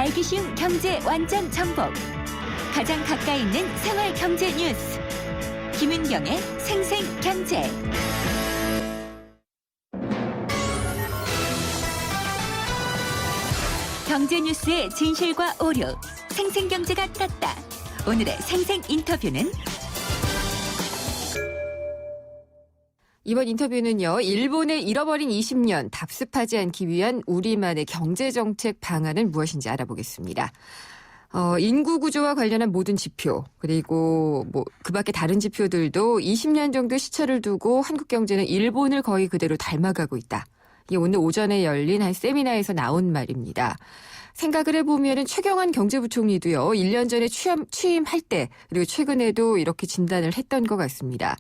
알기 쉬운 경제 완전 정복. 가장 가까이 있는 생활 경제 뉴스. 김은경의 생생경제. 경제 뉴스의 진실과 오류. 생생경제가 떴다. 오늘의 생생 인터뷰는 이번 인터뷰는요, 일본의 잃어버린 20년 답습하지 않기 위한 우리만의 경제정책 방안은 무엇인지 알아보겠습니다. 인구 구조와 관련한 모든 지표, 그리고 그 밖에 다른 지표들도 20년 정도 시차를 두고 한국 경제는 일본을 거의 그대로 닮아가고 있다. 이게 오늘 오전에 열린 한 세미나에서 나온 말입니다. 생각을 해보면은 최경환 경제부총리도요, 1년 전에 취임할 때, 그리고 최근에도 이렇게 진단을 했던 것 같습니다.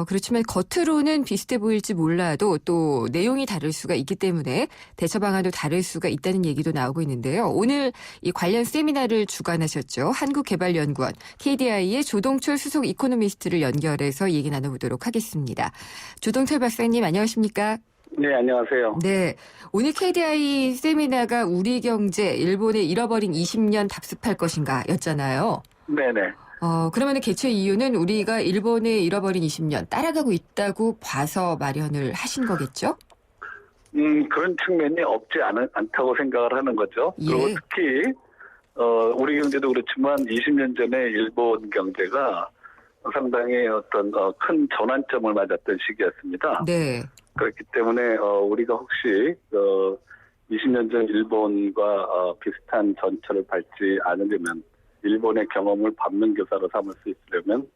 그렇지만 겉으로는 비슷해 보일지 몰라도 또 내용이 다를 수가 있기 때문에 대처 방안도 다를 수가 있다는 얘기도 나오고 있는데요. 오늘 이 관련 세미나를 주관하셨죠. 한국개발연구원 KDI의 조동철 수석 이코노미스트를 연결해서 얘기 나눠보도록 하겠습니다. 조동철 박사님 안녕하십니까? 네, 안녕하세요. 네, 오늘 KDI 세미나가 우리 경제 일본의 잃어버린 20년 답습할 것인가 였잖아요. 네네. 그러면 개최 이유는 우리가 일본의 잃어버린 20년 따라가고 있다고 봐서 마련을 하신 거겠죠? 그런 측면이 없지 않다고 생각을 하는 거죠. 예. 그리고 특히, 우리 경제도 그렇지만 20년 전에 일본 경제가 상당히 어떤, 큰 전환점을 맞았던 시기였습니다. 네. 그렇기 때문에, 우리가 혹시, 20년 전 일본과 비슷한 전철을 밟지 않으려면, 일본의 경험을 반면교사로 삼을 수 있으려면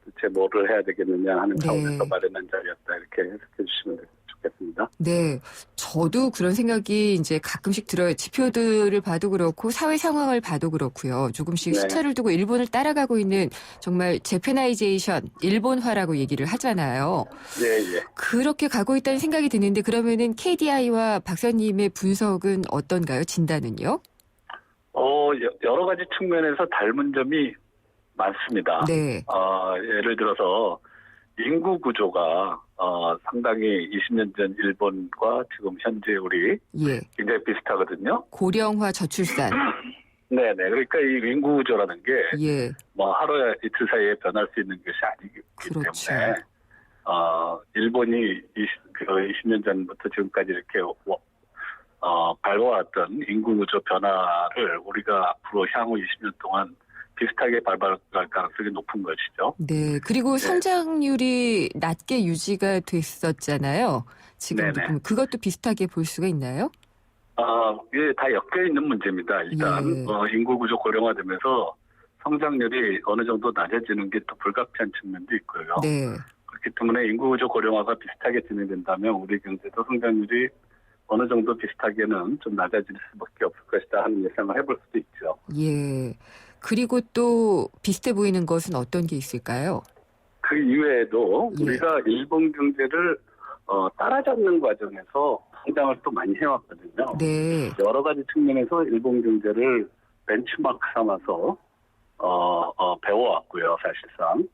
도대체 뭐를 해야 되겠느냐 하는 차원에서 마련한 자리였다. 이렇게 해석해 주시면 좋겠습니다. 네. 저도 그런 생각이 이제 가끔씩 들어요. 지표들을 봐도 그렇고 사회 상황을 봐도 그렇고요. 조금씩 네. 시차를 두고 일본을 따라가고 있는 정말 재패나이제이션, 일본화라고 얘기를 하잖아요. 예, 예. 그렇게 가고 있다는 생각이 드는데 그러면은 KDI와 박사님의 분석은 어떤가요? 진단은요? 여러 가지 측면에서 닮은 점이 많습니다. 네. 예를 들어서 인구 구조가 상당히 20년 전 일본과 지금 현재 우리 예. 굉장히 비슷하거든요. 고령화 저출산. 네네. 그러니까 이 인구 구조라는 게 예. 하루 이틀 사이에 변할 수 있는 것이 아니기 그렇죠. 때문에 일본이 20년 전부터 지금까지 이렇게 밟아왔던 인구 구조 변화를 우리가 앞으로 향후 20년 동안 비슷하게 밟아갈 가능성이 높은 것이죠. 네. 그리고 성장률이 낮게 유지가 됐었잖아요. 지금도 보면 그것도 비슷하게 볼 수가 있나요? 이게 다 엮여 있는 문제입니다. 일단 예. 인구 구조 고령화되면서 성장률이 어느 정도 낮아지는 게 또 불가피한 측면도 있고요. 네. 그렇기 때문에 인구 구조 고령화가 비슷하게 진행된다면 우리 경제도 성장률이 어느 정도 비슷하게는 좀 낮아질 수밖에 없을 것이다 하는 예상을 해볼 수도 있죠. 예. 그리고 또 비슷해 보이는 것은 어떤 게 있을까요? 그 이외에도 예. 우리가 일본 경제를 따라잡는 과정에서 성장을 또 많이 해왔거든요. 네. 여러 가지 측면에서 일본 경제를 벤치마크 삼아서 배워왔고요, 사실상.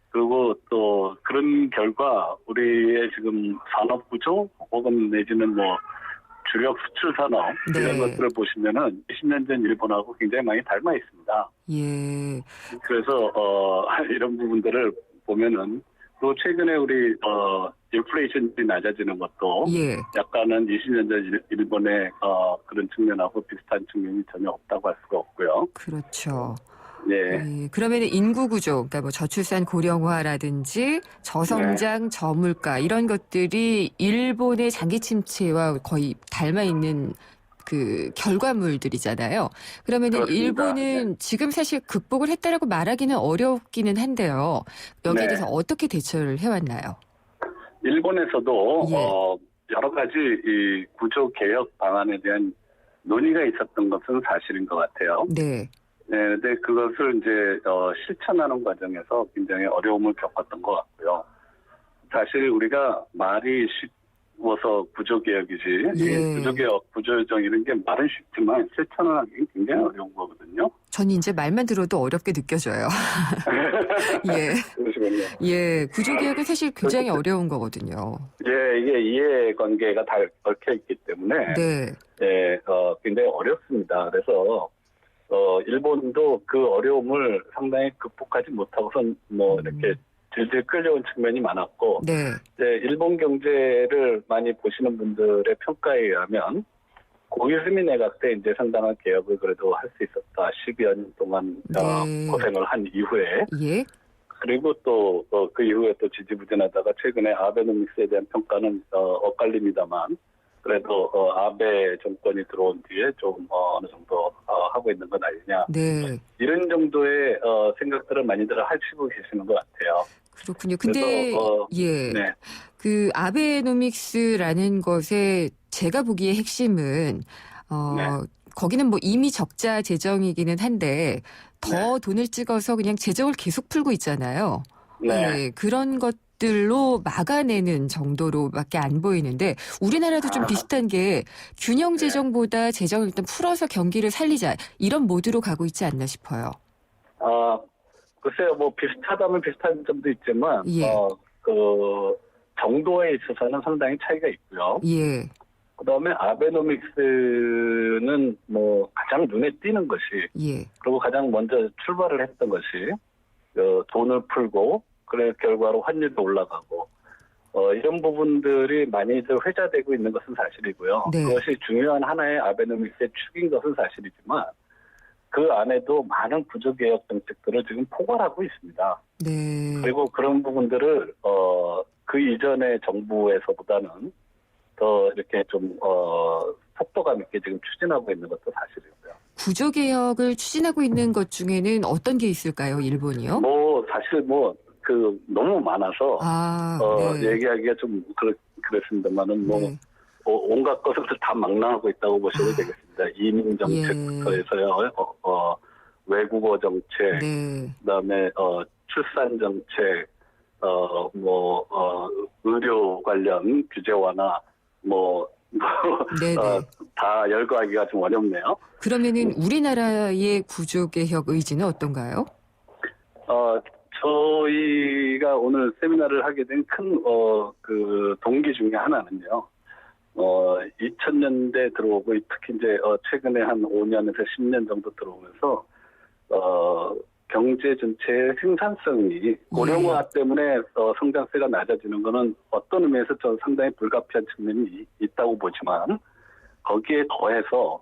그리고 또 그런 결과 우리의 지금 산업 구조 혹은 내지는 주력 수출 산업 이런 것들을 보시면은 20년 전 일본하고 굉장히 많이 닮아 있습니다. 예. 그래서 이런 부분들을 보면은 또 최근에 우리 인플레이션이 낮아지는 것도 예. 약간은 20년 전 일본의 그런 측면하고 비슷한 측면이 전혀 없다고 할 수가 없고요. 그렇죠. 네. 예. 그러면 인구 구조, 그러니까 저출산 고령화라든지 저성장 저물가 이런 것들이 일본의 장기 침체와 거의 닮아 있는 그 결과물들이잖아요. 그러면은 그렇습니다. 일본은 지금 사실 극복을 했다라고 말하기는 어렵기는 한데요. 여기에 네. 대해서 어떻게 대처를 해왔나요? 일본에서도 예. 여러 가지 이 구조 개혁 방안에 대한 논의가 있었던 것은 사실인 것 같아요. 네. 네, 근데 그것을 이제 실천하는 과정에서 굉장히 어려움을 겪었던 것 같고요. 사실 우리가 말이 쉽어서 구조개혁이지, 예. 구조개혁, 구조조정 이런 게 말은 쉽지만 실천을 하기 굉장히 어려운 거거든요. 있거든요. 저는 이제 말만 들어도 어렵게 느껴져요. 예. 그러시군요. 예. 구조개혁은 사실 굉장히 어려운 거거든요. 예, 이게 이해관계가 다 얽혀 있기 때문에 네. 예, 굉장히 어렵습니다. 그래서 일본도 그 어려움을 상당히 극복하지 못하고선 이렇게 질질 끌려온 측면이 많았고, 네. 이제 일본 경제를 많이 보시는 분들의 평가에 의하면 고이즈미 내각 때 이제 상당한 개혁을 그래도 할 수 있었다. 12여 년 동안 네. 고생을 한 이후에. 예. 그리고 또 그 이후에 또 지지부진하다가 최근에 아베노믹스에 대한 평가는 엇갈립니다만 그래도 아베 정권이 들어온 뒤에 좀 어느 정도 하고 있는 건 아니냐. 네. 이런 정도의 생각들을 많이들 하시고 계시는 것 같아요. 그렇군요. 근데 그래서, 예. 네. 그 아베노믹스라는 것의 제가 보기에 핵심은 네. 거기는 뭐 이미 적자 재정이기는 한데 더 돈을 찍어서 그냥 재정을 계속 풀고 있잖아요. 네. 예, 그런 것들로 막아내는 정도로밖에 안 보이는데 우리나라도 좀 비슷한 게 균형 재정보다 재정을 일단 풀어서 경기를 살리자 이런 모드로 가고 있지 않나 싶어요. 글쎄요, 뭐 비슷하다면 비슷한 점도 있지만 예. 그 정도에 있어서는 상당히 차이가 있고요. 예. 그다음에 아베노믹스는 뭐 가장 눈에 띄는 것이 예. 그리고 가장 먼저 출발을 했던 것이 돈을 풀고 그래 결과로 환율도 올라가고 이런 부분들이 많이들 회자되고 있는 것은 사실이고요. 네. 그것이 중요한 하나의 아베노믹스의 축인 것은 사실이지만 그 안에도 많은 구조개혁 정책들을 지금 포괄하고 있습니다. 네. 그리고 그런 부분들을 그 이전의 정부에서보다는 더 이렇게 좀 속도감 있게 지금 추진하고 있는 것도 사실이고요. 구조개혁을 추진하고 있는 것 중에는 어떤 게 있을까요, 일본이요? 뭐 사실 너무 많아서 네. 얘기하기가 좀 그렇습니다만은 네. 온갖 것을 다 망라하고 있다고 보셔도 되겠습니다. 이민 정책부터 해서요, 외국어 정책, 네. 그다음에 출산 정책, 의료 관련 규제 완화, 네네. 다 열거하기가 좀 어렵네요. 그러면은 우리나라의 구조개혁 의지는 어떤가요? 저희가 오늘 세미나를 하게 된 큰 동기 중에 하나는요. 2000년대 들어오고 특히 이제 최근에 한 5년에서 10년 정도 들어오면서 경제 전체의 생산성이 고령화 때문에 성장세가 낮아지는 것은 어떤 의미에서 저 상당히 불가피한 측면이 있다고 보지만 거기에 더해서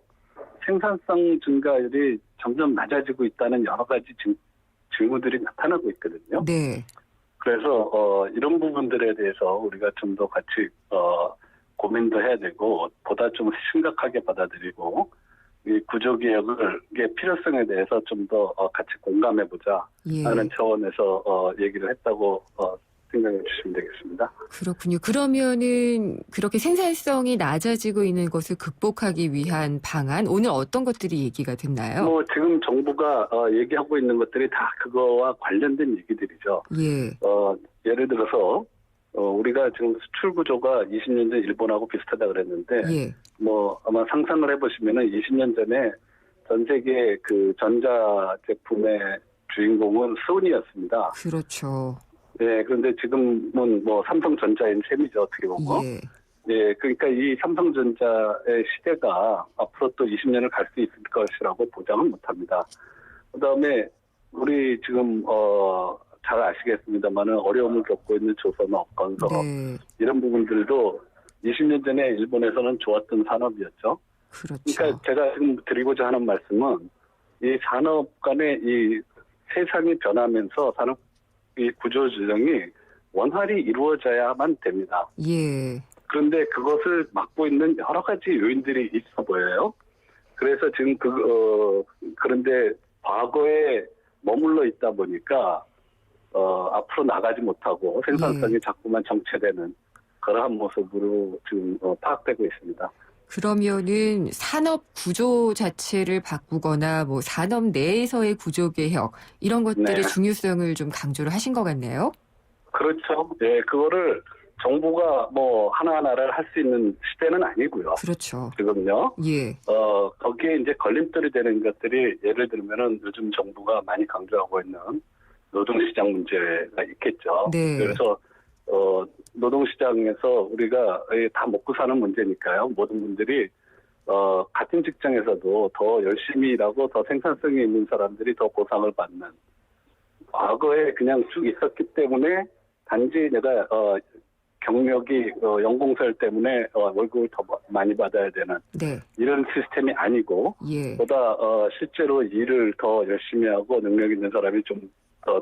생산성 증가율이 점점 낮아지고 있다는 여러 가지 징후들이 나타나고 있거든요. 네. 그래서 이런 부분들에 대해서 우리가 좀 더 같이 고민도 해야 되고 보다 좀 심각하게 받아들이고 이 구조개혁의 필요성에 대해서 좀 더 같이 공감해보자 하는 차원에서 얘기를 했다고 생각해 주시면 되겠습니다. 그렇군요. 그러면은 그렇게 생산성이 낮아지고 있는 것을 극복하기 위한 방안 오늘 어떤 것들이 얘기가 됐나요? 지금 정부가 얘기하고 있는 것들이 다 그거와 관련된 얘기들이죠. 예. 예를 들어서 우리가 지금 수출 구조가 20년 전 일본하고 비슷하다 그랬는데 예. 아마 상상을 해보시면은 20년 전에 전 세계 그 전자 제품의 주인공은 소니였습니다. 그렇죠. 네, 그런데 지금은 삼성전자인 셈이죠, 어떻게 보고. 예. 네, 그러니까 이 삼성전자의 시대가 앞으로 또 20년을 갈 수 있을 것이라고 보장은 못합니다. 그다음에 우리 지금 잘 아시겠습니다만은 어려움을 겪고 있는 조선업, 건설업 네. 이런 부분들도 20년 전에 일본에서는 좋았던 산업이었죠. 그렇죠. 그러니까 제가 지금 드리고자 하는 말씀은 이 산업 간의 이 세상이 변하면서 산업 이 구조조정이 원활히 이루어져야만 됩니다. 예. 그런데 그것을 막고 있는 여러 가지 요인들이 있어 보여요. 그래서 지금 그런데 과거에 머물러 있다 보니까 앞으로 나가지 못하고 생산성이 자꾸만 정체되는 그러한 모습으로 지금 파악되고 있습니다. 그러면은 산업 구조 자체를 바꾸거나 산업 내에서의 구조 개혁 이런 것들의 중요성을 좀 강조를 하신 것 같네요. 그렇죠. 예, 그거를 정부가 뭐 하나하나를 할 수 있는 시대는 아니고요. 그렇죠. 지금요. 예. 거기에 이제 걸림돌이 되는 것들이 예를 들면은 요즘 정부가 많이 강조하고 있는 노동시장 문제가 있겠죠. 네. 그래서 노동시장에서 우리가 다 먹고 사는 문제니까요. 모든 분들이 같은 직장에서도 더 열심히 일하고 더 생산성이 있는 사람들이 더 보상을 받는 과거에 그냥 쭉 있었기 때문에 단지 내가 경력이 연공설 때문에 월급을 더 많이 받아야 되는 네. 이런 시스템이 아니고 예. 보다 실제로 일을 더 열심히 하고 능력 있는 사람이 좀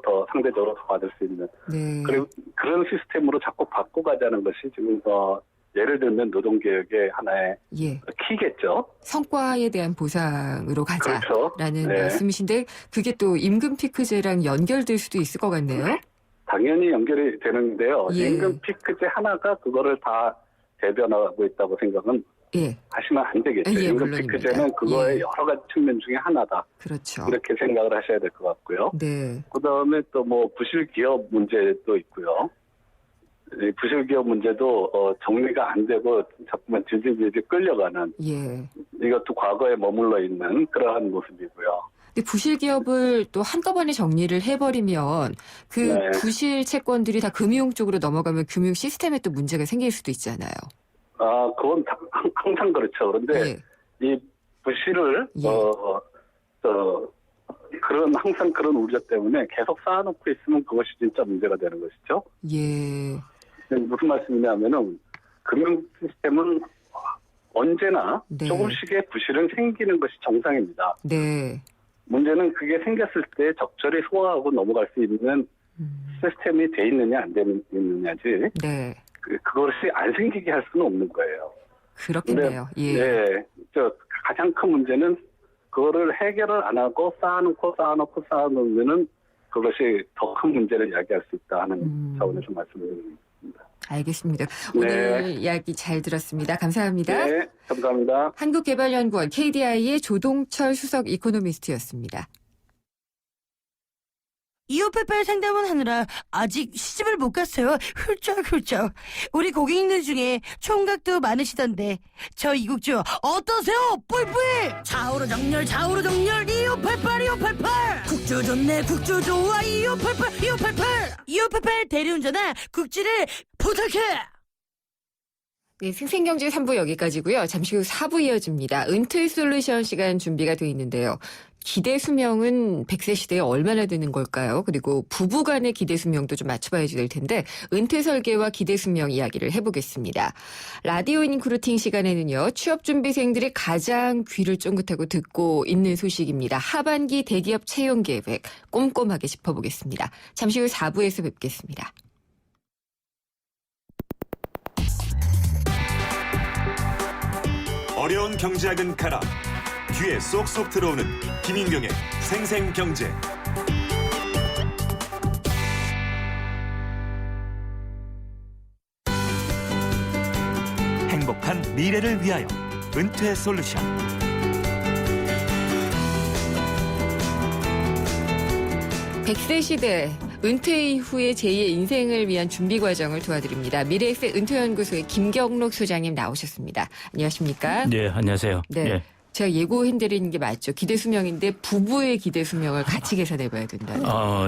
더 상대적으로 더 받을 수 있는 네. 그리고 그런 시스템으로 자꾸 바꿔가자는 것이 지금 예를 들면 노동개혁의 하나의 예. 키겠죠. 성과에 대한 보상으로 가자라는 그렇죠. 네. 말씀이신데 그게 또 임금 피크제랑 연결될 수도 있을 것 같네요. 당연히 연결이 되는데요. 예. 임금 피크제 하나가 그거를 다 대변하고 있다고 생각은 예. 하시면 안 되겠죠. 예, 임금 물론입니다. 피크제는 그거의 예. 여러 가지 측면 중에 하나다. 그렇죠. 이렇게 생각을 하셔야 될 것 같고요. 네. 그다음에 또 뭐 부실기업 문제도 있고요. 이 부실기업 문제도 정리가 안 되고 자꾸만 질질 끌려가는 예. 이것도 과거에 머물러 있는 그러한 모습이고요. 근데 부실 기업을 또 한꺼번에 정리를 해버리면 그 네. 부실 채권들이 다 금융 쪽으로 넘어가면 금융 시스템에 또 문제가 생길 수도 있잖아요. 그건 항상 그렇죠. 그런데 예. 이 부실을 예. 항상 그런 우려 때문에 계속 쌓아놓고 있으면 그것이 진짜 문제가 되는 것이죠. 예. 무슨 말씀이냐면은 금융 시스템은 언제나 네. 조금씩의 부실은 생기는 것이 정상입니다. 네. 문제는 그게 생겼을 때 적절히 소화하고 넘어갈 수 있는 시스템이 돼 있느냐 안 돼 있느냐지 네. 그것이 안 생기게 할 수는 없는 거예요. 그렇겠네요. 예. 네, 가장 큰 문제는 그거를 해결을 안 하고 쌓아놓으면은 그것이 더 큰 문제를 야기할 수 있다 하는 차원에서 말씀을 드립니다. 알겠습니다. 네. 오늘 이야기 잘 들었습니다. 감사합니다. 네, 감사합니다. 한국개발연구원 KDI의 조동철 수석 이코노미스트였습니다. 2588 상담원 하느라 아직 시집을 못 갔어요. 훌쩍훌쩍. 우리 고객님들 중에 총각도 많으시던데 저 이국주 어떠세요? 뿌이뿌이. 좌우로 정렬 2588 국주 좋네 국주 좋아 2588 대리운전아 국주를 부탁해. 네, 생생경제 3부 여기까지고요. 잠시 후 4부 이어집니다. 은퇴 솔루션 시간 준비가 돼 있는데요. 기대 수명은 100세 시대에 얼마나 되는 걸까요? 그리고 부부 간의 기대 수명도 좀 맞춰봐야 될 텐데 은퇴 설계와 기대 수명 이야기를 해보겠습니다. 라디오 인크루팅 시간에는요. 취업준비생들이 가장 귀를 쫑긋하고 듣고 있는 소식입니다. 하반기 대기업 채용 계획 꼼꼼하게 짚어보겠습니다. 잠시 후 4부에서 뵙겠습니다. 어려운 경제학은 가라. 귀에 쏙쏙 들어오는 김인경의 생생경제. 행복한 미래를 위하여 은퇴 솔루션. 백세 시대 은퇴 이후의 제2의 인생을 위한 준비 과정을 도와드립니다. 미래엑스 은퇴연구소의 김경록 소장님 나오셨습니다. 안녕하십니까? 네, 안녕하세요. 네. 예. 제가 예고해드리는 게 맞죠. 기대 수명인데 부부의 기대 수명을 같이 계산해봐야 된다는.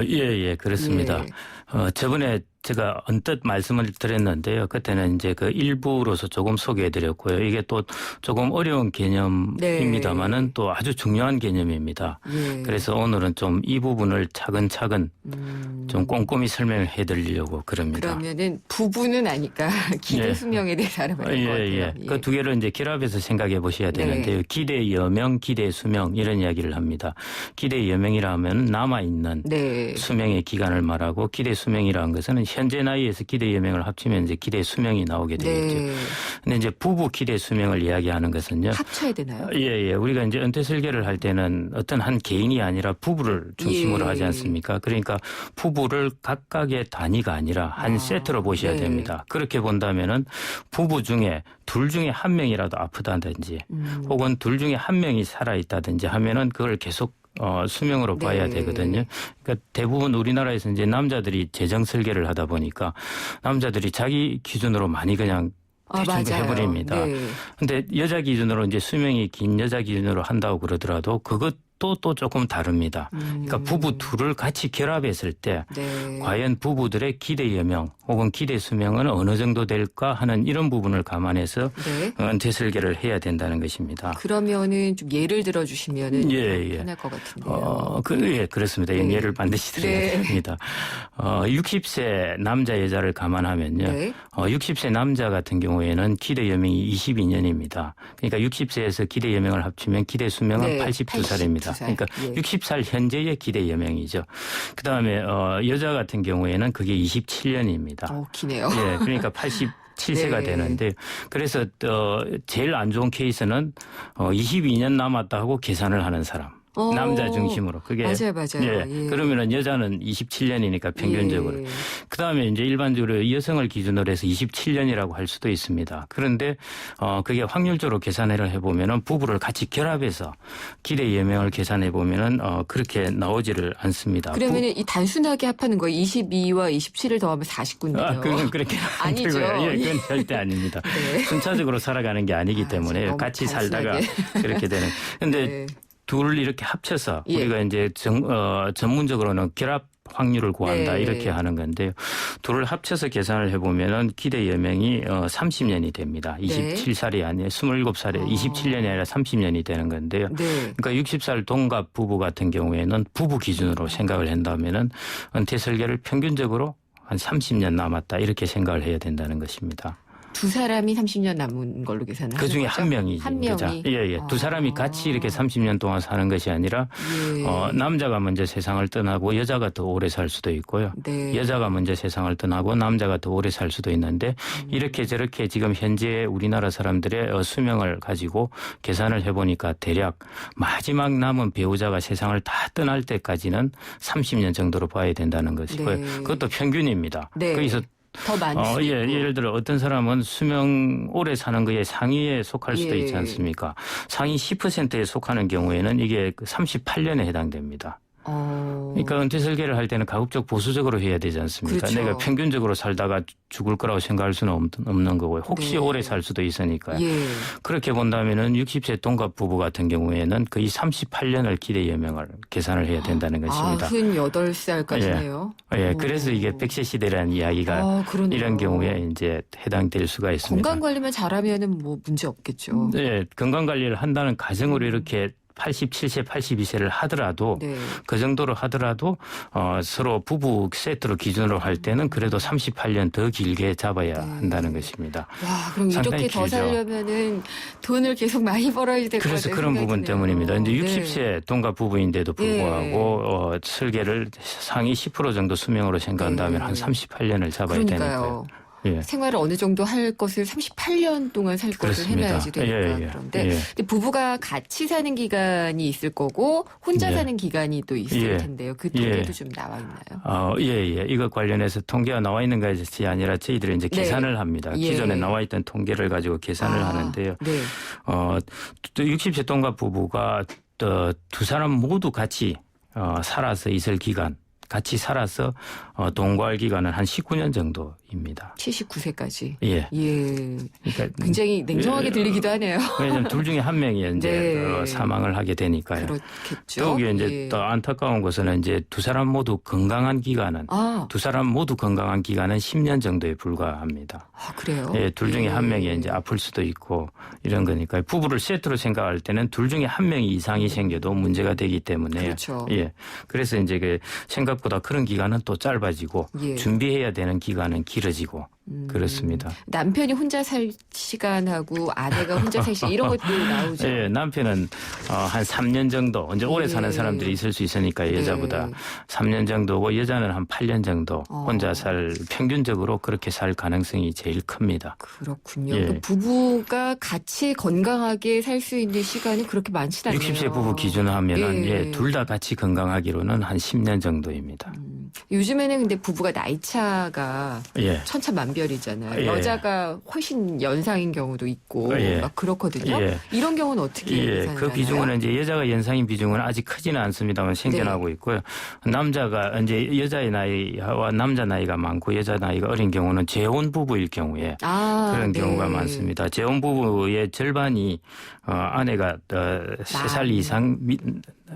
예, 그렇습니다. 예. 저번에 제가 언뜻 말씀을 드렸는데요. 그때는 이제 그 일부로서 조금 소개해드렸고요. 이게 또 조금 어려운 개념입니다만은 네. 또 아주 중요한 개념입니다. 예. 그래서 오늘은 좀 이 부분을 차근차근 좀 꼼꼼히 설명을 해드리려고 그럽니다. 그러면은 부부는 아니까 기대 예. 수명에 대해서 알아봐야 될 것 같아요. 예. 그 두 개를 이제 결합해서 생각해 보셔야 되는데요. 네. 기대 여명, 기대 수명 이런 이야기를 합니다. 기대 여명이라 하면 남아있는 네. 수명의 기간을 말하고 기대 수명이라는 것은 현재 나이에서 기대 여명을 합치면 이제 기대 수명이 나오게 되겠죠. 네. 근데 이제 부부 기대 수명을 이야기하는 것은요. 합쳐야 되나요? 예. 우리가 이제 은퇴 설계를 할 때는 어떤 한 개인이 아니라 부부를 중심으로 예. 하지 않습니까? 그러니까 부부를 각각의 단위가 아니라 한 세트로 보셔야 네. 됩니다. 그렇게 본다면은 부부 중에 둘 중에 한 명이라도 아프다든지 혹은 둘 중에 한 명이 살아있다든지 하면은 그걸 계속 수명으로 봐야 네. 되거든요. 그러니까 대부분 우리나라에서 이제 남자들이 재정 설계를 하다 보니까 남자들이 자기 기준으로 많이 그냥 대충 해버립니다. 근데 여자 기준으로 이제 수명이 긴 여자 기준으로 한다고 그러더라도 그것도 또 조금 다릅니다. 그러니까 부부 둘을 같이 결합했을 때 네. 과연 부부들의 기대 여명 혹은 기대 수명은 어느 정도 될까 하는 이런 부분을 감안해서 네. 은퇴 설계를 해야 된다는 것입니다. 그러면은 좀 예를 들어 주시면은 예. 편할 것 같은데요. 예, 그렇습니다. 네. 예를 반드시 드려야 됩니다. 60세 남자 여자를 감안하면요. 네. 60세 남자 같은 경우에는 기대 여명이 22년입니다. 그러니까 60세에서 기대 여명을 합치면 기대 수명은 네, 82살입니다. 82살. 그러니까 예. 60살 현재의 기대 여명이죠. 그다음에 여자 같은 경우에는 그게 27년입니다. 기네요. 예, 그러니까 87세가 네. 되는데 그래서 제일 안 좋은 케이스는 22년 남았다 하고 계산을 하는 사람. 남자 중심으로. 그게 맞아요. 예. 예. 그러면은 여자는 27년이니까 평균적으로. 예. 그다음에 이제 일반적으로 여성을 기준으로 해서 27년이라고 할 수도 있습니다. 그런데 그게 확률적으로 계산을 해 보면은 부부를 같이 결합해서 기대 여명을 계산해 보면은 그렇게 나오지를 않습니다. 그러면은 이 단순하게 합하는 거예요. 22와 27을 더하면 49인데요. 그건 그렇게 아니죠. 예, 그건 절대 아닙니다. 네. 순차적으로 살아가는 게 아니기 때문에 너무 같이 단순하게. 살다가 그렇게 되는. 근데 네. 둘을 이렇게 합쳐서 예. 우리가 이제 전문적으로는 결합 확률을 구한다 네. 이렇게 하는 건데요. 둘을 합쳐서 계산을 해보면은 기대 여명이 30년이 됩니다. 27살이 아니에요. 27살에 27년이 아니라 30년이 되는 건데요. 네. 그러니까 60살 동갑 부부 같은 경우에는 부부 기준으로 생각을 한다면은 은퇴 설계를 평균적으로 한 30년 남았다 이렇게 생각을 해야 된다는 것입니다. 두 사람이 30년 남은 걸로 계산을 그 중에 하는 거죠? 한 명이지. 한 명이? 예. 두 사람이 같이 이렇게 30년 동안 사는 것이 아니라 예. 남자가 먼저 세상을 떠나고 여자가 더 오래 살 수도 있고요. 네. 여자가 먼저 세상을 떠나고 남자가 더 오래 살 수도 있는데 이렇게 저렇게 지금 현재 우리나라 사람들의 수명을 가지고 계산을 해보니까 대략 마지막 남은 배우자가 세상을 다 떠날 때까지는 30년 정도로 봐야 된다는 것이고요. 네. 그것도 평균입니다. 네. 거기서 더 많을 수도 있고. 예를 들어 어떤 사람은 수명 오래 사는 거에 상위에 속할 수도 예. 있지 않습니까? 상위 10%에 속하는 경우에는 이게 38년에 해당됩니다. 그러니까 은퇴 설계를 할 때는 가급적 보수적으로 해야 되지 않습니까? 그렇죠. 내가 평균적으로 살다가 죽을 거라고 생각할 수는 없는 거고요. 혹시 네. 오래 살 수도 있으니까요. 예. 그렇게 본다면은 60세 동갑 부부 같은 경우에는 거의 38년을 기대 여명을 계산을 해야 된다는 것입니다. 98살까지네요. 예, 그래서 이게 100세 시대라는 이야기가 그러네요. 이런 경우에 이제 해당될 수가 있습니다. 건강 관리만 잘하면은 뭐 문제 없겠죠. 네, 건강 관리를 한다는 가정으로 이렇게 87세, 82세를 하더라도 네. 그 정도로 하더라도 서로 부부 세트로 기준으로 할 때는 그래도 38년 더 길게 잡아야 한다는 것입니다. 와, 그럼 상당히 이렇게 더 길죠. 살려면은 돈을 계속 많이 벌어야 될 것 같아요. 그래서 그런 부분 때문입니다. 이제 60세 동갑 부부인데도 불구하고 설계를 상위 10% 정도 수명으로 생각한다면 네. 한 38년을 잡아야 그러니까요. 되니까요. 예. 생활을 어느 정도 할 것을 38년 동안 살 것을 그렇습니다. 해놔야지 되니까. 예. 그런데 예. 근데 부부가 같이 사는 기간이 있을 거고 혼자 예. 사는 기간이 또 있을 예. 텐데요. 그 통계도 예. 좀 나와 있나요? 예. 이것 관련해서 통계가 나와 있는 것이 아니라 저희들이 이제 네. 계산을 합니다. 예. 기존에 나와 있던 통계를 가지고 계산을 하는데요. 네. 또 60세 동갑 부부가 두 사람 모두 같이 살아서 있을 기간, 같이 살아서 동거할 기간은 한 19년 정도입니다. 79세까지. 예. 그러니까 굉장히 냉정하게 들리기도 하네요. 왜냐하면 둘 중에 한 명이 이제 네. 사망을 하게 되니까요. 그렇겠죠. 여기 이제 또 안타까운 것은 이제 두 사람 모두 건강한 기간은 두 사람 모두 건강한 기간은 10년 정도에 불과합니다. 그래요? 예, 둘 중에 한 명이 이제 아플 수도 있고 이런 거니까 부부를 세트로 생각할 때는 둘 중에 한 명이 이상이 생겨도 문제가 되기 때문에 그렇죠. 예, 그래서 이제 그 생각보다 그런 기간은 또 짧아지고 예. 준비해야 되는 기간은 길어지고 그렇습니다. 남편이 혼자 살 시간하고 아내가 혼자 살 시간 이런 것도 나오죠. 예, 남편은 한 3년 정도 이제 오래 사는 사람들이 있을 수 있으니까 여자보다 네. 3년 정도고 여자는 한 8년 정도 혼자 살 평균적으로 그렇게 살 가능성이 제일 큽니다. 그렇군요. 예. 그러니까 부부가 같이 건강하게 살 수 있는 시간이 그렇게 많지는 않네요. 60세 부부 기준으로 하면은 예. 둘 다 같이 건강하기로는 한 10년 정도입니다. 요즘에는 근데 부부가 나이 차가 예. 천차만별 개별이잖아요. 예. 여자가 훨씬 연상인 경우도 있고 예. 막 그렇거든요. 예. 이런 경우는 어떻게 계산을 그 비중은 이제 여자가 연상인 비중은 아직 크지는 않습니다만 생겨나고 네. 있고요. 남자가 이제 여자의 나이와 남자 나이가 많고 여자 나이가 어린 경우는 재혼 부부일 경우에 그런 네. 경우가 많습니다. 재혼 부부의 절반이 아내가 3살 이상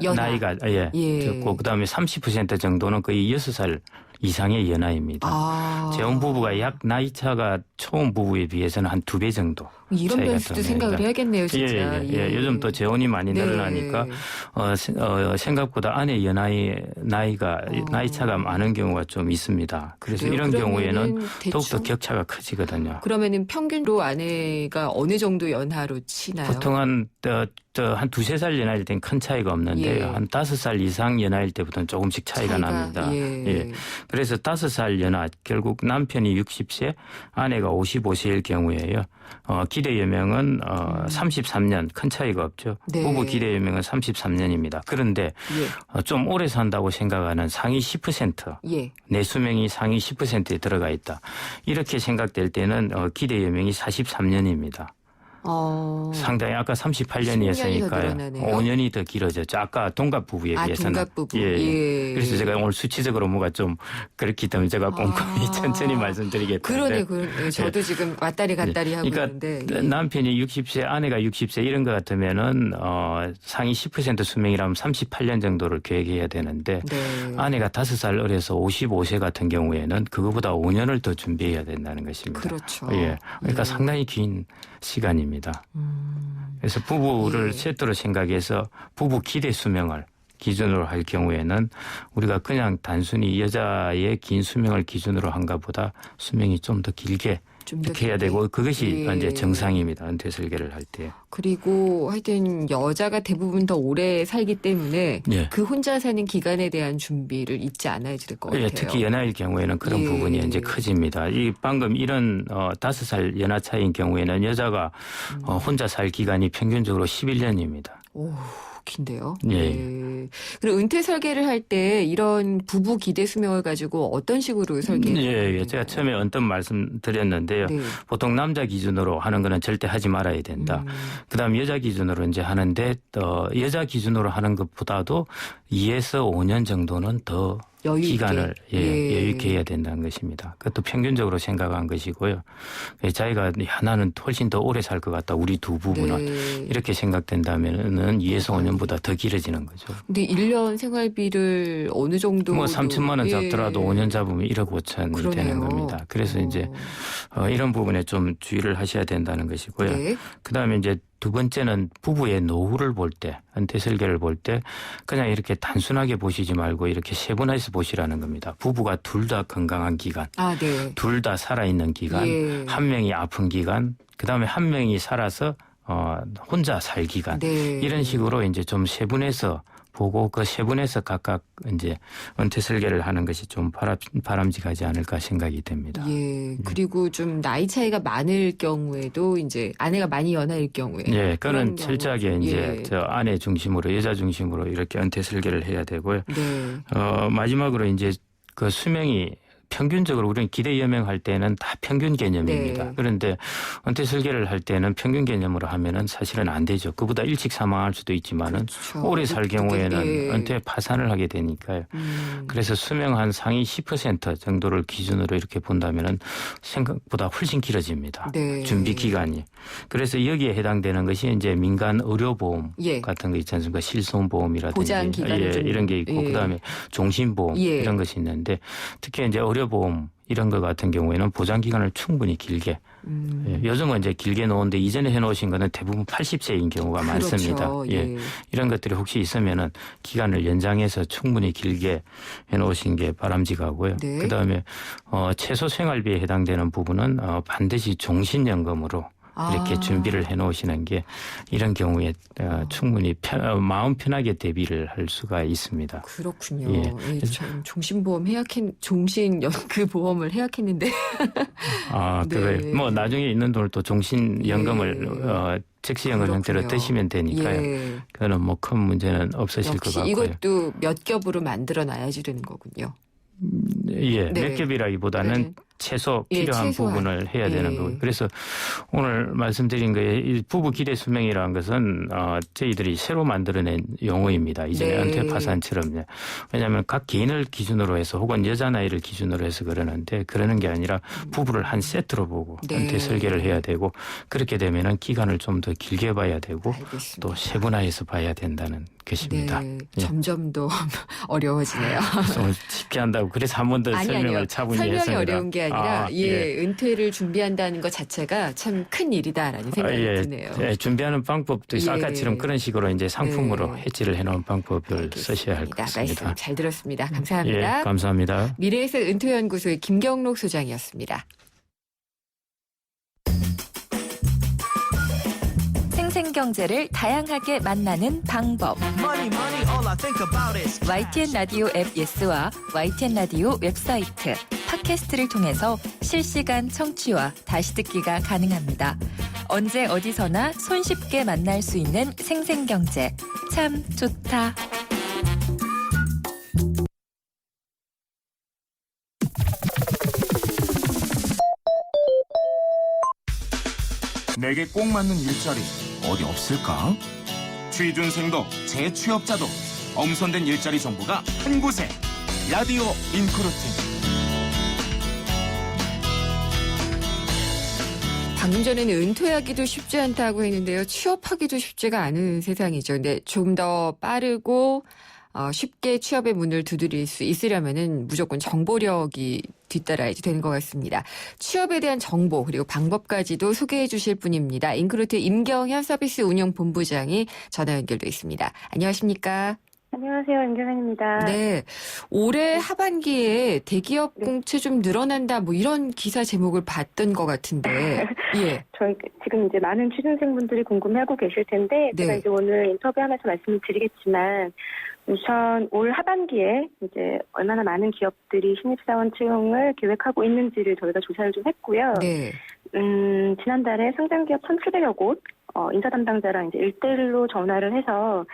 연하. 나이가 예. 적고 그다음에 30% 정도는 거의 6살 이상의 연하입니다. 재혼 부부가 약 나이 차가 초혼 부부에 비해서는 한 2배 정도. 이런 차이가 변수도 납니다. 생각을 해야겠네요, 진짜. 예. 요즘 또 재혼이 많이 네. 늘어나니까 생각보다 아내 나이가 나이 차가 많은 경우가 좀 있습니다. 그래서 그래요? 이런 경우에는 대충 더욱더 격차가 커지거든요. 그러면은 평균으로 아내가 어느 정도 연하로 치나요? 보통 한 2-3살 연하일 땐 큰 차이가 없는데요. 예. 한 5살 이상 연하일 때부터는 조금씩 차이가 납니다. 예. 그래서 5살 연하, 결국 남편이 60세, 아내가 55세일 경우에요. 기대 여명은 33년, 큰 차이가 없죠. 네. 부부 기대 여명은 33년입니다. 그런데 좀 오래 산다고 생각하는 상위 10%, 예. 내 수명이 상위 10%에 들어가 있다. 이렇게 생각될 때는 기대 여명이 43년입니다. 상당히 아까 38년이었으니까요. 5년이 더 길어졌죠. 아까 동갑 부부에 비해서는. 동갑 부부. 예. 그래서 제가 오늘 수치적으로 뭐가 좀 그렇기 때문에 제가 꼼꼼히 천천히 말씀드리겠습니다. 그러네. 저도 지금 왔다리 갔다리 하고 그러니까 있는데. 남편이 60세, 아내가 60세 이런 것 같으면은 상위 10% 수명이라면 38년 정도를 계획해야 되는데 네. 아내가 5살 어려서 55세 같은 경우에는 그거보다 5년을 더 준비해야 된다는 것입니다. 그렇죠. 예. 그러니까 상당히 긴 시간입니다. 그래서 부부를 세트로 생각해서 부부 기대 수명을 기준으로 할 경우에는 우리가 그냥 단순히 여자의 긴 수명을 기준으로 한 것보다 수명이 좀 더 길게 이렇게 해야 되고 그것이 이제 정상입니다. 은퇴 설계를 할 때. 그리고 하여튼 여자가 대부분 더 오래 살기 때문에 예. 그 혼자 사는 기간에 대한 준비를 잊지 않아야 될 것 같아요. 특히 연하일 경우에는 그런 부분이 이제 커집니다. 방금 이런 5살 연하 차이인 경우에는 여자가 혼자 살 기간이 평균적으로 11년입니다. 오, 긴데요. 예. 네. 그럼 은퇴 설계를 할 때 이런 부부 기대 수명을 가지고 어떤 식으로 설계해요? 예. 제가 처음에 언뜻 말씀드렸는데요. 네. 보통 남자 기준으로 하는 거는 절대 하지 말아야 된다. 그다음 여자 기준으로 이제 하는데 여자 기준으로 하는 것보다도 2에서 5년 정도는 더 여유 있게. 기간을 여유 있게 해야 된다는 것입니다. 그것도 평균적으로 생각한 것이고요. 자기가 나는 훨씬 더 오래 살 것 같다. 우리 두 부부는 네. 이렇게 생각된다면은 2에서 5년보다 더 길어지는 거죠. 근데 1년 생활비를 어느 정도 3천만 원 잡더라도 5년 잡으면 1억 5천이 되는 겁니다. 그래서 이제 이런 부분에 좀 주의를 하셔야 된다는 것이고요. 네. 그다음에 이제 두 번째는 부부의 노후를 볼 때, 은퇴 설계를 볼 때 그냥 이렇게 단순하게 보시지 말고 이렇게 세분화해서 보시라는 겁니다. 부부가 둘 다 건강한 기간, 네. 둘 다 살아있는 기간, 한 명이 아픈 기간, 그다음에 한 명이 살아서 혼자 살 기간 네. 이런 식으로 이제 좀 세분해서 보고 그 세분해서 각각 이제 은퇴 설계를 하는 것이 좀 바람직하지 않을까 생각이 됩니다. 예. 그리고 좀 나이 차이가 많을 경우에도 이제 아내가 많이 연하일 경우에. 예, 그거는 그런 철저하게 경우. 이제 예. 저 아내 중심으로 여자 중심으로 이렇게 은퇴 설계를 해야 되고요. 네. 마지막으로 이제 그 수명이 평균적으로 우리는 기대 여명할 때는 다 평균 개념입니다. 네. 그런데 은퇴 설계를 할 때는 평균 개념으로 하면은 사실은 안 되죠. 그보다 일찍 사망할 수도 있지만은 그렇죠. 오래 살 경우에는 예. 은퇴 파산을 하게 되니까요. 그래서 수명 한 상위 10% 정도를 기준으로 이렇게 본다면은 생각보다 훨씬 길어집니다. 네. 준비 기간이. 그래서 여기에 해당되는 것이 이제 민간 의료보험 예. 같은 거 있지 않습니까? 실손보험이라든지 보장 기간이 좀- 이런 게 있고 예. 그다음에 종신보험 예. 이런 것이 있는데 특히 이제 의료보험 이런 것 같은 경우에는 보장 기간을 충분히 길게 요즘은 이제 길게 놓은데 이전에 해놓으신 거는 대부분 80세인 경우가 그렇죠. 많습니다. 예. 이런 것들이 혹시 있으면은 기간을 연장해서 충분히 길게 해놓으신 게 바람직하고요. 네. 그다음에 최소 생활비에 해당되는 부분은 반드시 종신연금으로 이렇게 준비를 해놓으시는 게 이런 경우에 충분히 마음 편하게 대비를 할 수가 있습니다. 그렇군요. 예. 예, 전 종신보험 종신연금 보험을 해약했는데. 그거요. 네. 뭐 나중에 있는 돈을 또 종신연금을 즉시연금 형태로 그렇군요. 뜨시면 되니까요. 예. 그거는 뭐 큰 문제는 없으실 것 역시 같고요. 이것도 몇 겹으로 만들어 놔야지 되는 거군요. 예, 네. 몇 겹이라기보다는 네. 최소 필요한 최소한. 부분을 해야 되는 거고요. 그래서 오늘 말씀드린 거에 이 부부 기대 수명이라는 것은 저희들이 새로 만들어낸 용어입니다. 이전에 은퇴 파산처럼요. 왜냐하면 각 개인을 기준으로 해서 혹은 여자 나이를 기준으로 해서 그러는데 그러는 게 아니라 부부를 한 세트로 보고 은퇴 설계를 해야 되고 그렇게 되면은 기간을 좀 더 길게 봐야 되고 알겠습니다. 또 세분화해서 봐야 된다는 것입니다. 네, 예. 점점 더 어려워지네요. 오늘 쉽게 한다고 그래서 한 번 더 설명을 차분히 설명이 했습니다. 어려운 게 아니라 은퇴를 준비한다는 것 자체가 참 큰 일이다라는 생각이 드네요. 예, 준비하는 방법도 있어 아까처럼 그런 식으로 이제 상품으로 네. 해지를 해놓은 방법을 알겠습니다. 쓰셔야 할 것 같습니다. 말씀 잘 들었습니다. 감사합니다. 예, 감사합니다. 미래에셋 은퇴연구소의 김경록 소장이었습니다. 생생경제를 다양하게 만나는 방법. YTN 라디오 앱 예스와 YTN 라디오 웹사이트, 팟캐스트를 통해서 실시간 청취와 다시 듣기가 가능합니다. 언제 어디서나 손쉽게 만날 수 있는 생생경제. 참 좋다. 내게 꼭 맞는 일자리 어디 없을까? 취준생도 재취업자도 엄선된 일자리 정보가 한 곳에 라디오 인크루트. 방금 전에는 은퇴하기도 쉽지 않다고 했는데요. 취업하기도 쉽지가 않은 세상이죠. 근데 좀 더 빠르고 쉽게 취업의 문을 두드릴 수 있으려면은 무조건 정보력이 뒤따라야지 되는 것 같습니다. 취업에 대한 정보 그리고 방법까지도 소개해 주실 분입니다. 인크루트 임경현 서비스 운영 본부장이 전화 연결돼 있습니다. 안녕하십니까? 안녕하세요. 임경현입니다. 네. 올해 하반기에 대기업 공채 좀 늘어난다 뭐 이런 기사 제목을 봤던 것 같은데. 예. 저희 지금 이제 많은 취준생분들이 궁금해하고 계실 텐데 제가 이제 오늘 인터뷰하면서 말씀을 드리겠지만 우선 올 하반기에 이제 얼마나 많은 기업들이 신입사원 채용을 계획하고 있는지를 저희가 조사를 좀 했고요. 네. 지난달에 상장기업 1,700여 곳 인사 담당자랑 이제 1대1로 전화를 해서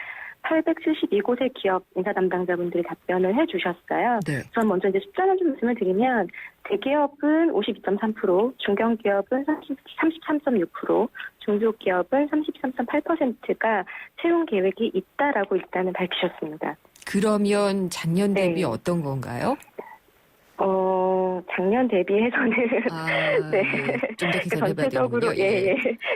872곳의 기업 인사 담당자분들이 답변을 해주셨어요. 네. 우선 먼저 이제 숫자만 좀 말씀을 드리면 대기업은 52.3%, 중견기업은 33.6%, 중소기업은 33.8%가 채용 계획이 있다라고 일단은 밝히셨습니다. 그러면 작년 대비 네. 어떤 건가요? 작년 대비해서는 네. 네. 좀 더 계산해봐야 전체적으로 되는군요. 예.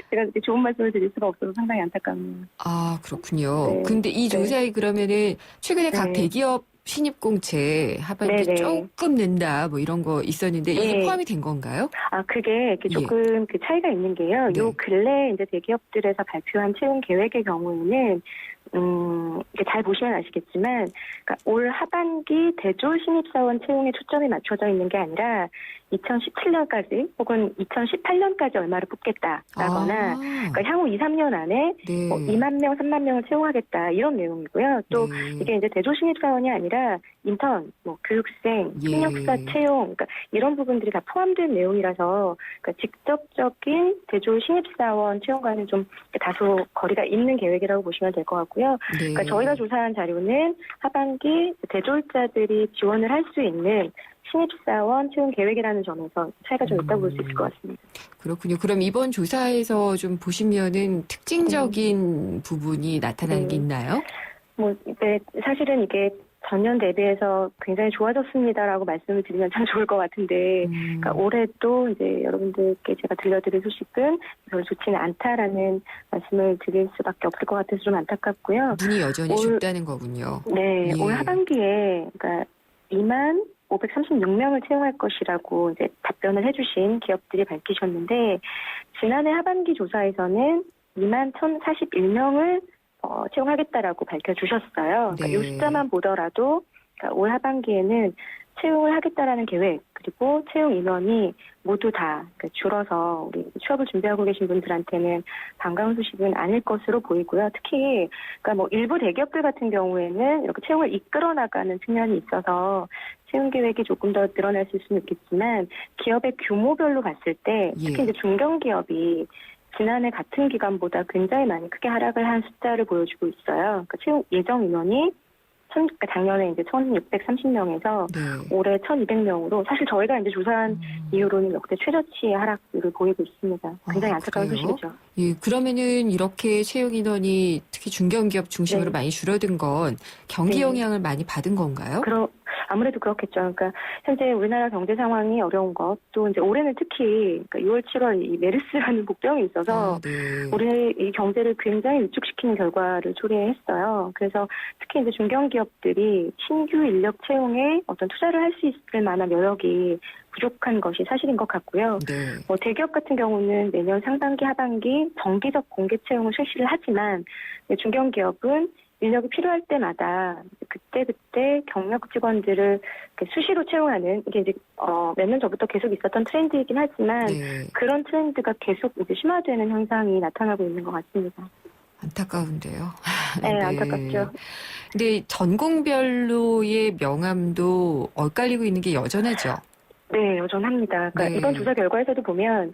제가 이렇게 좋은 말씀을 드릴 수가 없어서 상당히 안타깝네요. 아, 그렇군요. 네. 근데 이 조사에 그러면은 최근에 각 네. 대기업 신입 공채 하반기 네네. 조금 는다 뭐 이런 거 있었는데 이게 네. 포함이 된 건가요? 그게 이렇게 조금 그 차이가 있는 게요. 네. 요 근래 이제 대기업들에서 발표한 채용 계획의 경우에는 이렇게 잘 보시면 아시겠지만, 그러니까 올 하반기 대졸 신입사원 채용에 초점이 맞춰져 있는 게 아니라 2017년까지 혹은 2018년까지 얼마를 뽑겠다라거나, 그러니까 향후 2, 3년 안에 네. 2만 명, 3만 명을 채용하겠다 이런 내용이고요. 또 네. 이게 이제 대졸 신입사원이 아니라 인턴, 교육생, 예. 통역사 채용, 그러니까 이런 부분들이 다 포함된 내용이라서 그러니까 직접적인 대졸 신입사원 채용과는 좀 다소 거리가 있는 계획이라고 보시면 될 것 같고요. 네. 그러니까 저희가 조사한 자료는 하반기 대졸자들이 지원을 할 수 있는 신입사원 채용 계획이라는 점에서 차이가 좀 있다고 볼 수 있을 것 같습니다. 그렇군요. 그럼 이번 조사에서 좀 보시면은 특징적인 부분이 나타나는 게 있나요? 네, 사실은 이게 전년 대비해서 굉장히 좋아졌습니다라고 말씀을 드리면 참 좋을 것 같은데, 그러니까 올해도 이제 여러분들께 제가 들려드릴 소식은 별로 좋지는 않다라는 말씀을 드릴 수밖에 없을 것 같아서 좀 안타깝고요. 문이 여전히 좁다는 거군요. 네, 예. 올 하반기에 그러니까 2만 536명을 채용할 것이라고 이제 답변을 해주신 기업들이 밝히셨는데, 지난해 하반기 조사에서는 2만 1,041명을 채용하겠다라고 밝혀주셨어요. 그러니까 네. 이 숫자만 보더라도 그러니까 올 하반기에는 채용을 하겠다라는 계획 그리고 채용 인원이 모두 다 그러니까 줄어서 우리 취업을 준비하고 계신 분들한테는 반가운 소식은 아닐 것으로 보이고요. 특히 그러니까 일부 대기업들 같은 경우에는 이렇게 채용을 이끌어 나가는 측면이 있어서 채용 계획이 조금 더 늘어날 수 있으면 좋겠지만 기업의 규모별로 봤을 때 특히 예. 이제 중견기업이 지난해 같은 기간보다 굉장히 많이 크게 하락을 한 숫자를 보여주고 있어요. 그러니까 채용 예정 인원이 그러니까 작년에 이제 1,630명에서 네. 올해 1,200명으로 사실 저희가 이제 조사한 이후로는 역대 최저치의 하락률을 보이고 있습니다. 굉장히 안타까운 그래요? 소식이죠. 예, 그러면은 이렇게 채용 인원이 특히 중견기업 중심으로 네. 많이 줄어든 건 경기 네. 영향을 많이 받은 건가요? 아무래도 그렇겠죠. 그러니까 현재 우리나라 경제 상황이 어려운 것, 또 이제 올해는 특히 그러니까 6월, 7월 이 메르스라는 복병이 있어서 네. 우리 이 경제를 굉장히 위축시키는 결과를 초래했어요. 그래서 특히 이제 중견기업들이 신규 인력 채용에 어떤 투자를 할 수 있을 만한 여력이 부족한 것이 사실인 것 같고요. 네. 뭐 대기업 같은 경우는 내년 상반기, 하반기 정기적 공개 채용을 실시를 하지만 중견기업은 인력이 필요할 때마다 그때 경력 직원들을 수시로 채용하는 이게 이제 몇 년 전부터 계속 있었던 트렌드이긴 하지만 네. 그런 트렌드가 계속 이제 심화되는 현상이 나타나고 있는 것 같습니다. 안타까운데요. 네, 안타깝죠. 근데 전공별로의 명함도 엇갈리고 있는 게 여전하죠. 네, 여전합니다. 그러니까 네. 이번 조사 결과에서도 보면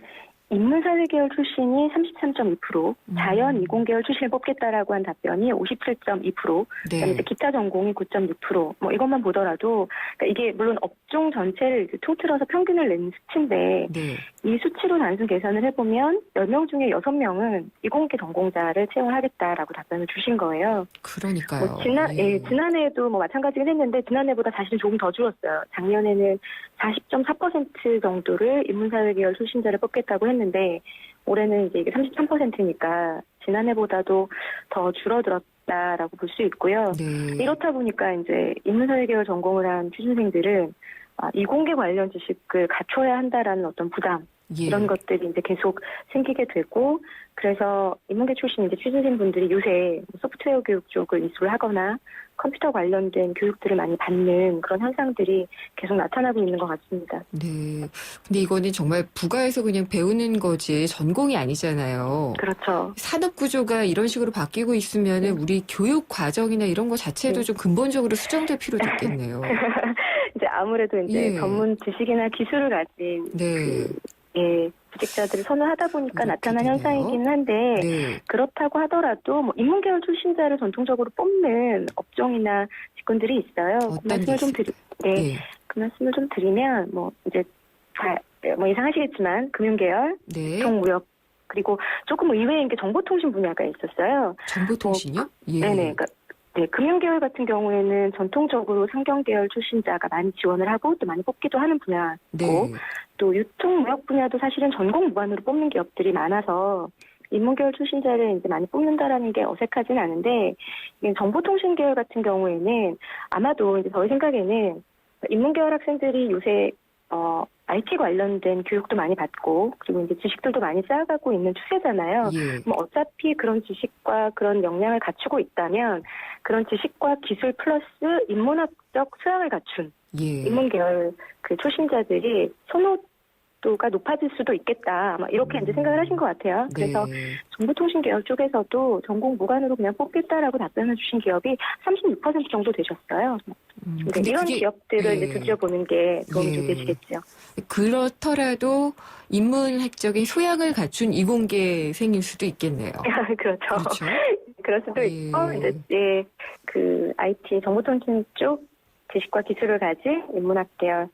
인문사회 계열 출신이 33.2%, 자연 이공 계열 출신을 뽑겠다라고 한 답변이 57.2%, 그다음에 이제 기타 전공이 9.6%. 뭐 이것만 보더라도 그러니까 이게 물론 업종 전체를 이제 통틀어서 평균을 낸 수치인데 네. 이 수치로 단순 계산을 해보면 10명 중에 6명은 이공계 전공자를 채용하겠다라고 답변을 주신 거예요. 그러니까요. 뭐 지난해에도 뭐 마찬가지긴 했는데 지난해보다 사실은 조금 더 줄었어요. 작년에는 40.4% 정도를 인문사회 계열 출신자를 뽑겠다고 했는데 올해는 이제 이게 33%니까 지난해보다도 더 줄어들었다라고 볼 수 있고요. 네. 이렇다 보니까 이제 인문사회 계열 전공을 한 취준생들은 이공계 관련 지식을 갖춰야 한다라는 어떤 부담 예. 이런 것들이 이제 계속 생기게 되고 그래서 인문계 출신 이제 취준생분들이 요새 소프트웨어 교육 쪽을 이수를 하거나 컴퓨터 관련된 교육들을 많이 받는 그런 현상들이 계속 나타나고 있는 것 같습니다. 네. 근데 이거는 정말 부가에서 그냥 배우는 거지 전공이 아니잖아요. 그렇죠. 산업 구조가 이런 식으로 바뀌고 있으면은 우리 교육 과정이나 이런 거 자체도 좀 근본적으로 수정될 필요도 있겠네요. 이제 아무래도 이제 예. 전문 지식이나 기술을 가진 네. 구직자들을 선호하다 보니까 나타난 되네요. 현상이긴 한데 네. 그렇다고 하더라도 뭐 인문계열 출신자를 전통적으로 뽑는 업종이나 직군들이 있어요. 그 말씀을 좀 네. 그 말씀을 좀 드리면 뭐 이제 뭐 예상하시겠지만 금융계열, 네. 통무역 그리고 조금 의외인 게 정보통신 분야가 있었어요. 정보통신이요? 예. 네네. 그러니까 금융계열 같은 경우에는 전통적으로 상경계열 출신자가 많이 지원을 하고 또 많이 뽑기도 하는 분야고 네. 또 유통무역 분야도 사실은 전공 무관으로 뽑는 기업들이 많아서 인문계열 출신자를 이제 많이 뽑는다라는 게 어색하진 않은데 정보통신 계열 같은 경우에는 아마도 이제 저희 생각에는 인문계열 학생들이 요새 IT 관련된 교육도 많이 받고 그리고 이제 지식들도 많이 쌓아가고 있는 추세잖아요. 예. 뭐 어차피 그런 지식과 그런 역량을 갖추고 있다면 그런 지식과 기술 플러스 인문학적 소양을 갖춘 예. 인문계열 그 출신자들이 선호도가 높아질 수도 있겠다. 아마 이렇게 이제 생각을 하신 것 같아요. 그래서 네. 정보통신 계열 쪽에서도 전공 무관으로 그냥 뽑겠다라고 답변을 주신 기업이 36% 정도 되셨어요. 근데 이런 그게- 기업들을 예. 이제 두드려보는 게 도움이 좀 예. 되시겠죠. 그렇더라도 인문학적인 소양을 갖춘 이공계생일 수도 있겠네요. 그렇죠. 그렇죠. 그럴 수도 예. 있고 이제 그 IT 정보통신 쪽 지식과 기술을 가진 인문학 계열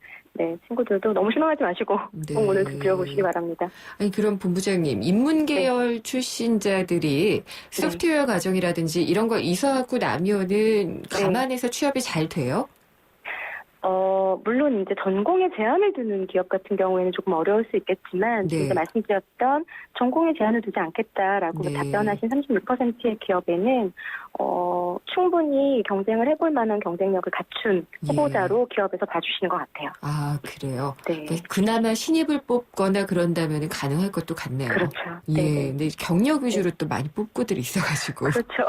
친구들도 너무 실망하지 마시고 네. 꼭 오늘 들여보시기 바랍니다. 아니 그럼 본부장님 인문계열 출신자들이 소프트웨어 과정이라든지 이런 거 이수하고 나면은 감안해서 취업이 잘 돼요? 물론 이제 전공에 제한을 두는 기업 같은 경우에는 조금 어려울 수 있겠지만 네. 제가 말씀드렸던 전공에 제한을 두지 않겠다라고 네. 답변하신 36%의 기업에는 충분히 경쟁을 해볼 만한 경쟁력을 갖춘 후보자로 기업에서 봐주시는 것 같아요. 아 그래요. 네. 그나마 신입을 뽑거나 그런다면 가능할 것도 같네요. 그렇죠. 예, 네네. 근데 경력 위주로 또 많이 뽑고들 있어가지고. 그렇죠.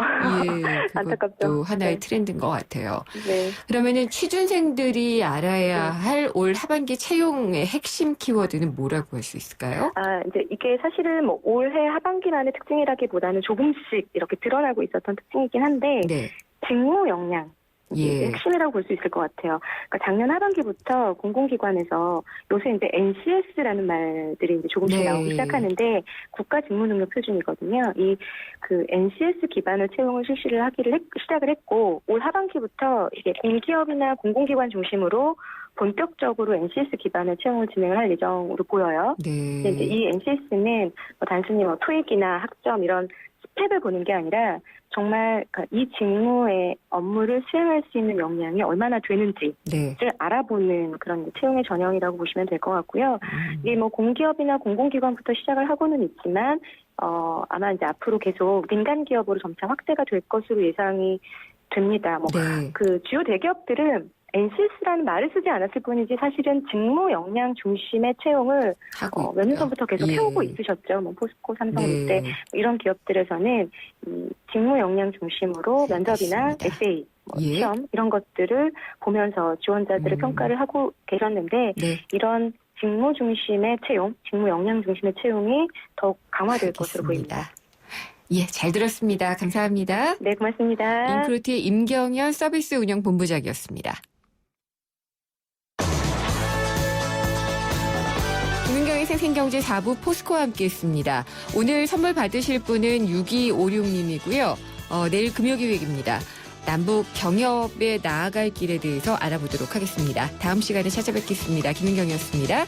예, 그것도 안타깝죠. 하나의 네. 트렌드인 것 같아요. 네. 그러면은 취준생들이 알아야 할 올 하반기 채용의 핵심 키워드는 뭐라고 할 수 있을까요? 이제 이게 사실은 뭐 올해 하반기만의 특징이라기보다는 조금씩 이렇게 드러나고 있었던 특징이긴 한데 네. 직무 역량 예. 핵심이라고 볼 수 있을 것 같아요. 그러니까 작년 하반기부터 공공기관에서 요새 이제 NCS라는 말들이 이제 조금씩 네. 나오기 시작하는데 국가 직무능력 표준이거든요. 이 그 NCS 기반의 채용을 시작을 했고 올 하반기부터 이게 공기업이나 공공기관 중심으로 본격적으로 NCS 기반의 채용을 진행을 할 예정으로 보여요. 네. 근데 이제 이 NCS는 단순히 토익이나 학점 이런 스펙을 보는 게 아니라 정말 이 직무의 업무를 수행할 수 있는 역량이 얼마나 되는지를 네. 알아보는 그런 채용의 전형이라고 보시면 될 것 같고요. 이게 공기업이나 공공기관부터 시작을 하고는 있지만 아마 이제 앞으로 계속 민간 기업으로 점차 확대가 될 것으로 예상이 됩니다. 네. 그 주요 대기업들은 NCS라는 말을 쓰지 않았을 뿐이지 사실은 직무 역량 중심의 채용을 하고 몇 년 전부터 계속 예. 해오고 있으셨죠. 포스코, 삼성, 네. 롯데 이런 기업들에서는 직무 역량 중심으로 면접이나 맞습니다. 에세이, 예. 시험 이런 것들을 보면서 지원자들을 평가를 하고 계셨는데 네. 이런 직무 중심의 채용, 직무 역량 중심의 채용이 더욱 강화될 것으로 알겠습니다. 보입니다. 예, 잘 들었습니다. 감사합니다. 네, 고맙습니다. 인크루트의 임경현 서비스 운영 본부장이었습니다. 김은경의 생생경제 4부 포스코와 함께했습니다. 오늘 선물 받으실 분은 6256님이고요. 내일 금요기획입니다. 남북 경협에 나아갈 길에 대해서 알아보도록 하겠습니다. 다음 시간에 찾아뵙겠습니다. 김은경이었습니다.